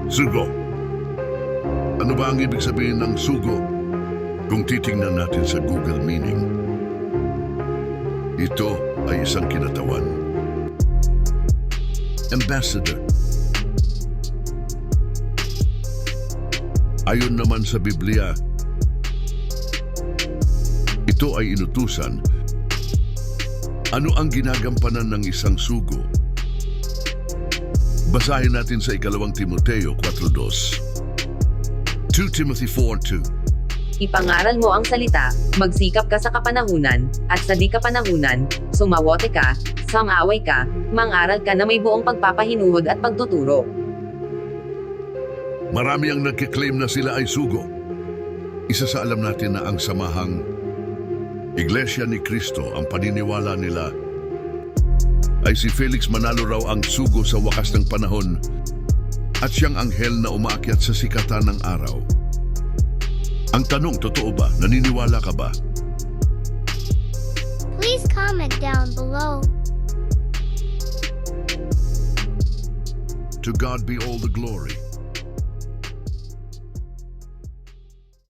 Sugo. Ano ba ang ibig sabihin ng sugo? Kung titingnan natin sa Google meaning, ito ay isang kinatawan. Ambassador. Ayon naman sa Biblia, ito ay inutusan. Ano ang ginagampanan ng isang sugo? Basahin natin sa 2 Timoteo 4:2. 2 Timothy 4:2. Ipangaral mo ang salita, magsikap ka sa kapanahunan, at sa di kapanahunan, sumawote ka, samaway ka, mangaral ka na may buong pagpapahinuhod at pagtuturo. Marami ang nagkiklaim na sila ay sugo. Isa sa alam natin na ang samahang Iglesia ni Cristo, ang paniniwala nila ay si Felix Manalo raw ang sugo sa wakas ng panahon at siyang anghel na umaakyat sa sikatan ng araw. Ang tanong, totoo ba? Naniniwala ka ba? Please comment down below. To God be all the glory.